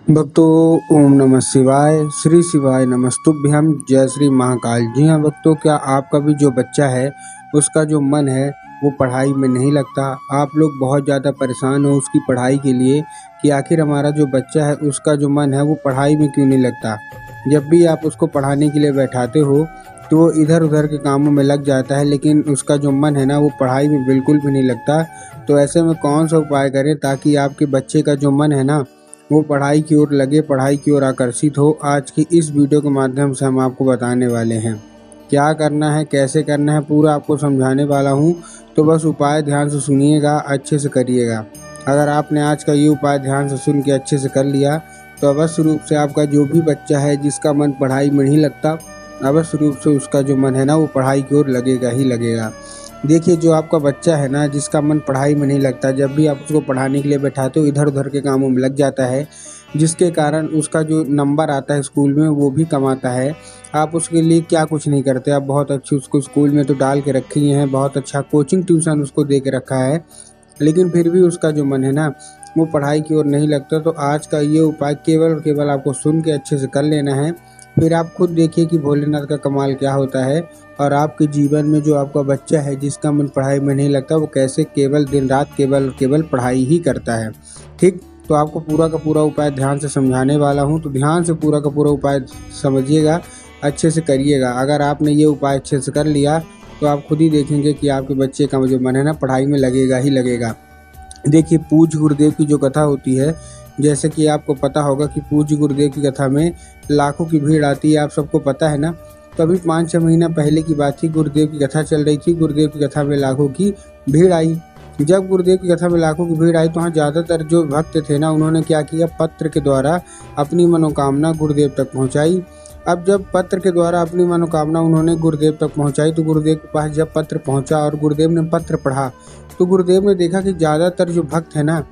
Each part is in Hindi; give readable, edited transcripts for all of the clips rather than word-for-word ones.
भक्तों ओम नमः शिवाय, श्री शिवाय नमस्तुभ्यम, जय श्री महाकाल। जी हाँ भक्तों, क्या आपका भी जो बच्चा है उसका जो मन है वो पढ़ाई में नहीं लगता? आप लोग बहुत ज़्यादा परेशान हो उसकी पढ़ाई के लिए कि आखिर हमारा जो बच्चा है उसका जो मन है वो पढ़ाई में क्यों नहीं लगता। जब भी आप उसको पढ़ाने के लिए बैठाते हो तो वो इधर उधर के कामों में लग जाता है, लेकिन उसका जो मन है ना वो पढ़ाई में बिल्कुल भी नहीं लगता। तो ऐसे में कौन सा उपाय करें ताकि आपके बच्चे का जो मन है ना वो पढ़ाई की ओर लगे, पढ़ाई की ओर आकर्षित हो। आज की इस वीडियो के माध्यम से हम आपको बताने वाले हैं क्या करना है, कैसे करना है, पूरा आपको समझाने वाला हूँ। तो बस उपाय ध्यान से सुनिएगा, अच्छे से करिएगा। अगर आपने आज का ये उपाय ध्यान से सुन के अच्छे से कर लिया तो अवश्य रूप से आपका जो भी बच्चा है जिसका मन पढ़ाई में नहीं लगता, अवश्य रूप से उसका जो मन है ना वो पढ़ाई की ओर लगेगा ही लगेगा। देखिए, जो आपका बच्चा है ना जिसका मन पढ़ाई में नहीं लगता, जब भी आप उसको पढ़ाने के लिए बैठाते हो इधर उधर के कामों में लग जाता है, जिसके कारण उसका जो नंबर आता है स्कूल में वो भी कम आता है। आप उसके लिए क्या कुछ नहीं करते, आप बहुत अच्छी उसको स्कूल में तो डाल के रखे ही हैं, बहुत अच्छा कोचिंग ट्यूशन उसको दे के रखा है, लेकिन फिर भी उसका जो मन है ना वो पढ़ाई की ओर नहीं लगता। तो आज का ये उपाय केवल और केवल आपको सुन के अच्छे से कर लेना है, फिर आप खुद देखिए कि भोलेनाथ का कमाल क्या होता है और आपके जीवन में जो आपका बच्चा है जिसका मन पढ़ाई में नहीं लगता वो कैसे केवल दिन रात केवल केवल पढ़ाई ही करता है। ठीक, तो आपको पूरा का पूरा उपाय ध्यान से समझाने वाला हूँ, तो ध्यान से पूरा का पूरा उपाय समझिएगा, अच्छे से करिएगा। अगर आपने ये उपाय अच्छे से कर लिया तो आप खुद ही देखेंगे कि आपके बच्चे का जो मन है ना पढ़ाई में लगेगा ही लगेगा। देखिए, पूज्य गुरुदेव की जो कथा होती है, जैसे कि आपको पता होगा कि पूज्य गुरुदेव की कथा में लाखों की भीड़ आती है, आप सबको पता है ना। तो अभी 5-6 महीना पहले की बात थी, गुरुदेव की कथा चल रही थी, गुरुदेव की कथा में लाखों की भीड़ आई। जब गुरुदेव की कथा में लाखों की भीड़ आई तो वहाँ ज़्यादातर जो भक्त थे ना उन्होंने क्या किया, पत्र के द्वारा अपनी मनोकामना गुरुदेव तक पहुँचाई। अब जब पत्र के द्वारा अपनी मनोकामना उन्होंने गुरुदेव तक पहुँचाई तो गुरुदेव के पास जब पत्र पहुँचा और गुरुदेव ने पत्र पढ़ा तो गुरुदेव ने देखा कि ज़्यादातर जो भक्त है ना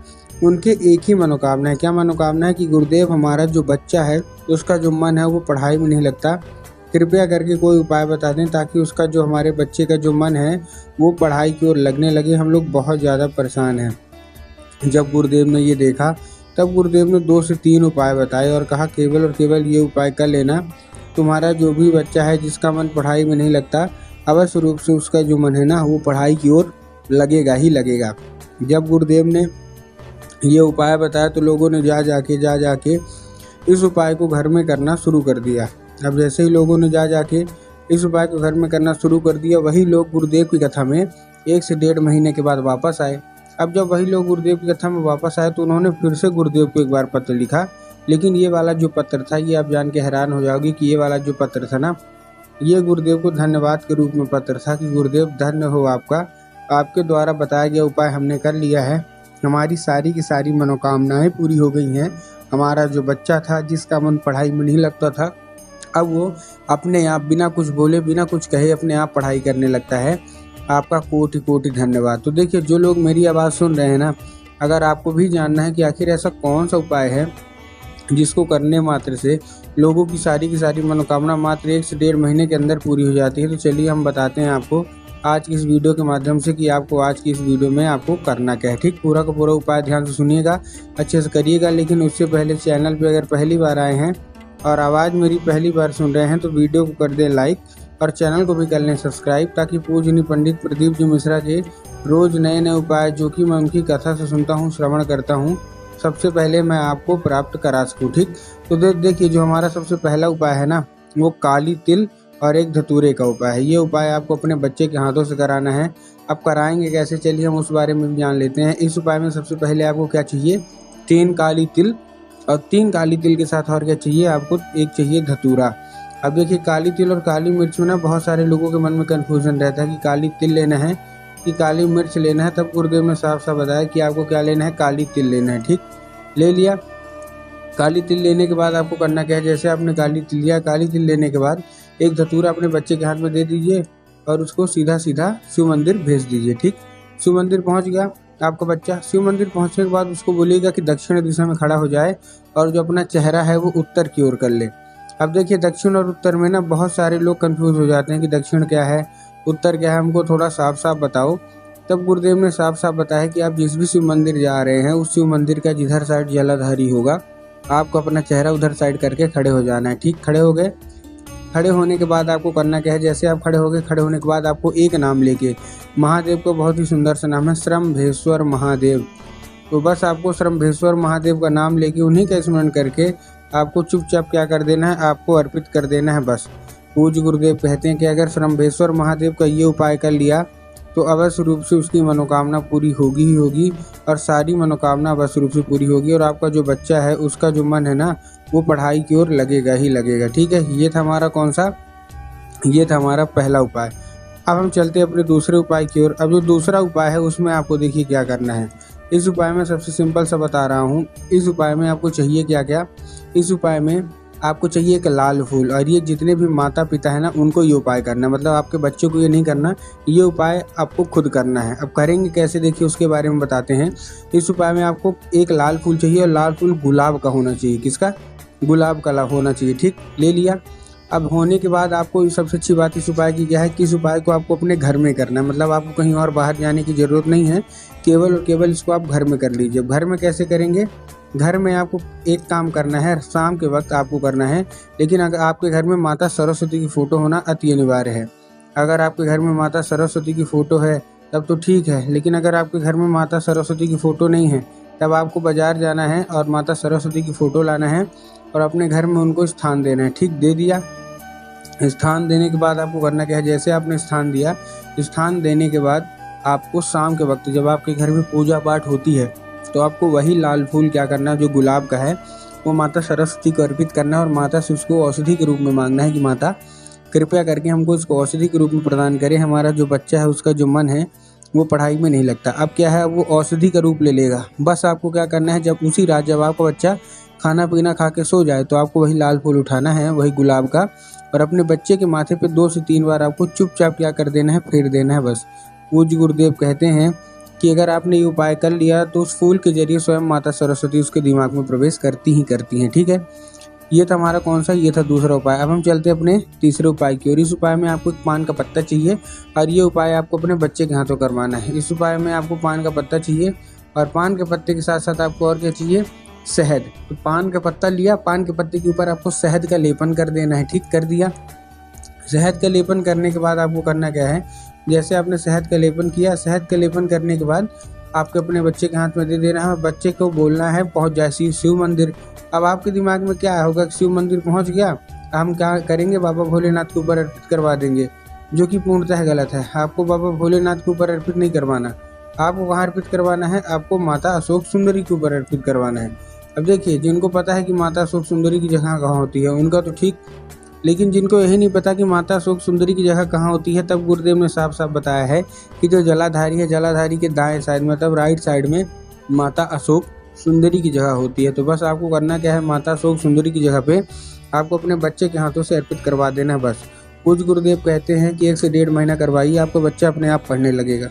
उनके एक ही मनोकामना है। क्या मनोकामना है कि गुरुदेव, हमारा जो बच्चा है उसका जो मन है वो पढ़ाई में नहीं लगता, कृपया करके कोई उपाय बता दें ताकि उसका जो हमारे बच्चे का जो मन है वो पढ़ाई की ओर लगने लगे, हम लोग बहुत ज़्यादा परेशान हैं। जब गुरुदेव ने ये देखा तब गुरुदेव ने 2 से 3 उपाय बताए और कहा केवल और केवल ये उपाय कर लेना, तुम्हारा जो भी बच्चा है जिसका मन पढ़ाई में नहीं लगता, अवश्य रूप से उसका जो मन है ना वो पढ़ाई की ओर लगेगा ही लगेगा। जब गुरुदेव ने ये उपाय बताया तो लोगों ने जा जाके इस उपाय को घर में करना शुरू कर दिया। अब जैसे ही लोगों ने जा जाके इस उपाय को घर में करना शुरू कर दिया, वही लोग गुरुदेव की कथा में 1 से 1.5 महीने के बाद वापस आए। अब जब वही लोग गुरुदेव की कथा में वापस आए तो उन्होंने फिर से गुरुदेव को एक बार पत्र लिखा, लेकिन ये वाला जो पत्र था, ये आप जान के हैरान हो जाओगे कि ये वाला जो पत्र था ना ये गुरुदेव को धन्यवाद के रूप में पत्र था कि गुरुदेव धन्य हो आपका, आपके द्वारा बताया गया उपाय हमने कर लिया है, हमारी सारी की सारी मनोकामनाएं पूरी हो गई हैं। हमारा जो बच्चा था जिसका मन पढ़ाई में नहीं लगता था, अब वो अपने आप बिना कुछ बोले बिना कुछ कहे अपने आप पढ़ाई करने लगता है। आपका कोटि कोटि धन्यवाद। तो देखिए, जो लोग मेरी आवाज़ सुन रहे हैं ना, अगर आपको भी जानना है कि आखिर ऐसा कौन सा उपाय है जिसको करने मात्र से लोगों की सारी मनोकामना मात्र 1 से 1.5 महीने के अंदर पूरी हो जाती है, तो चलिए हम बताते हैं आपको आज की इस वीडियो के माध्यम से कि आपको आज की इस वीडियो में आपको करना क्या है। ठीक, पूरा का पूरा उपाय ध्यान से सुनिएगा, अच्छे से करिएगा। लेकिन उससे पहले चैनल पे अगर पहली बार आए हैं और आवाज़ मेरी पहली बार सुन रहे हैं तो वीडियो को कर दें लाइक और चैनल को भी कर लें सब्सक्राइब, ताकि पूजनीय पंडित प्रदीप जी मिश्रा के रोज़ नए नए उपाय जो कि मैं उनकी कथा से सुनता हूँ, श्रवण करता हूँ, सबसे पहले मैं आपको प्राप्त करा सकूँ। ठीक, तो देखिए, जो हमारा सबसे पहला उपाय है ना वो काली तिल और एक धतूरे का उपाय है। ये उपाय आपको अपने बच्चे के हाथों से कराना है। अब कराएंगे कैसे, चलिए हम उस बारे में भी जान लेते हैं। इस उपाय में सबसे पहले आपको क्या चाहिए, 3 काली तिल, और 3 काली तिल के साथ और क्या चाहिए आपको, एक चाहिए धतूरा। अब देखिए, काली तिल और काली मिर्च में ना बहुत सारे लोगों के मन में कन्फ्यूजन रहता है कि काली तिल लेना है कि काली मिर्च लेना है। तब गुरुदेव ने साफ साफ बताया कि आपको क्या लेना है, काली तिल लेना है। ठीक, ले लिया। काली तिल लेने के बाद आपको करना क्या है, जैसे आपने काली तिल लिया, काली तिल लेने के बाद एक धतूरा अपने बच्चे के हाथ में दे दीजिए और उसको सीधा सीधा शिव मंदिर भेज दीजिए। ठीक, शिव मंदिर पहुंच गया आपका बच्चा। शिव मंदिर पहुंचने के बाद उसको बोलिएगा कि दक्षिण दिशा में खड़ा हो जाए और जो अपना चेहरा है वो उत्तर की ओर कर ले। अब देखिए, दक्षिण और उत्तर में ना बहुत सारे लोग कंफ्यूज हो जाते हैं कि दक्षिण क्या है, उत्तर क्या है, हमको थोड़ा साफ साफ बताओ। तब गुरुदेव ने साफ साफ बताया कि आप जिस भी शिव मंदिर जा रहे हैं उस शिव मंदिर का जिधर साइड जलाधारी होगा आपको अपना चेहरा उधर साइड करके खड़े हो जाना है। ठीक, खड़े हो गए। खड़े होने के बाद आपको करना क्या है, जैसे आप खड़े हो गए, खड़े होने के बाद आपको एक नाम लेके, महादेव को बहुत ही सुंदर सा नाम है श्रम्भेश्वर महादेव, तो बस आपको श्रम्भेश्वर महादेव का नाम लेके उन्हीं का स्मरण करके आपको चुपचाप क्या कर देना है, आपको अर्पित कर देना है बस। पूज्य गुरुदेव कहते हैं कि अगर श्रम्भेश्वर महादेव का ये उपाय कर लिया तो अवश्य रूप से उसकी मनोकामना पूरी होगी ही होगी, और सारी मनोकामना अवश्य रूप से पूरी होगी, और आपका जो बच्चा है उसका जो मन है ना वो पढ़ाई की ओर लगेगा ही लगेगा। ठीक है, ये था हमारा कौन सा, ये था हमारा पहला उपाय। अब हम चलते हैं अपने दूसरे उपाय की ओर। अब जो दूसरा उपाय है उसमें आपको देखिए क्या करना है। इस उपाय में सबसे सिंपल सा बता रहा हूँ। इस उपाय में आपको चाहिए क्या क्या, इस उपाय में आपको चाहिए एक लाल फूल, और ये जितने भी माता पिता है ना उनको ये उपाय करना है, मतलब आपके बच्चों को ये नहीं करना, ये उपाय आपको खुद करना है। अब करेंगे कैसे देखिए उसके बारे में बताते हैं। इस उपाय में आपको एक लाल फूल चाहिए, और लाल फूल गुलाब का होना चाहिए। किसका, गुलाब का होना चाहिए। ठीक, ले लिया। अब होने के बाद आपको सबसे अच्छी बात इस उपाय की क्या है कि इस उपाय को आपको अपने घर में करना है, मतलब आपको कहीं और बाहर जाने की ज़रूरत नहीं है, केवल और केवल इसको आप घर में कर लीजिए। घर में कैसे करेंगे, घर में आपको एक काम करना है, शाम के वक्त आपको करना है, लेकिन अगर आपके घर में माता सरस्वती की फ़ोटो होना अति अनिवार्य है। अगर आपके घर में माता सरस्वती की फ़ोटो है तब तो ठीक है, लेकिन अगर आपके घर में माता सरस्वती की फ़ोटो नहीं है तब आपको बाज़ार जाना है और माता सरस्वती की फ़ोटो लाना है और अपने घर में उनको स्थान देना है। ठीक, दे दिया। स्थान देने के बाद आपको करना क्या है, जैसे आपने स्थान दिया, स्थान देने के बाद आपको शाम के वक्त जब आपके घर में पूजा पाठ होती है तो आपको वही लाल फूल क्या करना है जो गुलाब का है वो माता सरस्वती को अर्पित करना है, और माता से उसको औषधि के रूप में मांगना है कि माता कृपया करके हमको इसको औषधि के रूप में प्रदान करें, हमारा जो बच्चा है उसका जो मन है वो पढ़ाई में नहीं लगता। अब क्या है, वो औषधि का रूप ले लेगा। बस आपको क्या करना है, जब उसी रात जब आपका बच्चा खाना पीना खा के सो जाए तो आपको वही लाल फूल उठाना है, वही गुलाब का, और अपने बच्चे के माथे पे 2 से 3 बार आपको चुपचाप क्या कर देना है, फेर देना है बस। पूज्य गुरुदेव कहते हैं कि अगर आपने ये उपाय कर लिया तो उस फूल के जरिए स्वयं माता सरस्वती उसके दिमाग में प्रवेश करती ही करती हैं। ठीक है, ये था हमारा कौन सा, ये था दूसरा उपाय। अब हम चलते हैं अपने तीसरे उपाय की ओर। इस उपाय में आपको एक पान का पत्ता चाहिए, और ये उपाय आपको अपने बच्चे के हाथों करवाना है। इस उपाय में आपको पान का पत्ता चाहिए, और पान के पत्ते के साथ साथ आपको और क्या चाहिए, शहद। तो पान का पत्ता लिया, पान के पत्ते के ऊपर आपको शहद का लेपन कर देना है। ठीक, कर दिया। शहद का लेपन करने के बाद आपको करना क्या है, जैसे आपने शहद का लेपन किया, शहद का लेपन करने के बाद आपको अपने बच्चे के हाथ में दे देना है, और बच्चे को बोलना है पहुंच जाए शिव मंदिर। अब आपके दिमाग में क्या होगा कि शिव मंदिर पहुंच गया, हम क्या करेंगे, बाबा भोलेनाथ के ऊपर अर्पित करवा देंगे, जो कि पूर्णतः गलत है। आपको बाबा भोलेनाथ के ऊपर अर्पित नहीं करवाना, आपको वहाँ अर्पित करवाना है, आपको माता अशोक सुंदरी के ऊपर अर्पित करवाना है। अब देखिए, जिनको पता है कि माता अशोक सुंदरी की जगह कहाँ होती है उनका तो ठीक, लेकिन जिनको यही नहीं पता कि माता अशोक सुंदरी की जगह कहाँ होती है, तब गुरुदेव ने साफ साफ बताया है कि जो जलाधारी है, जलाधारी के दाएं साइड मतलब राइट साइड में माता अशोक सुंदरी की जगह होती है। तो बस आपको करना क्या है, माता अशोक सुंदरी की जगह पे आपको अपने बच्चे के हाथों से अर्पित करवा देना है बस। कुछ गुरुदेव कहते हैं कि 1 से 1.5 महीना करवाइए, आपका बच्चा अपने आप पढ़ने लगेगा।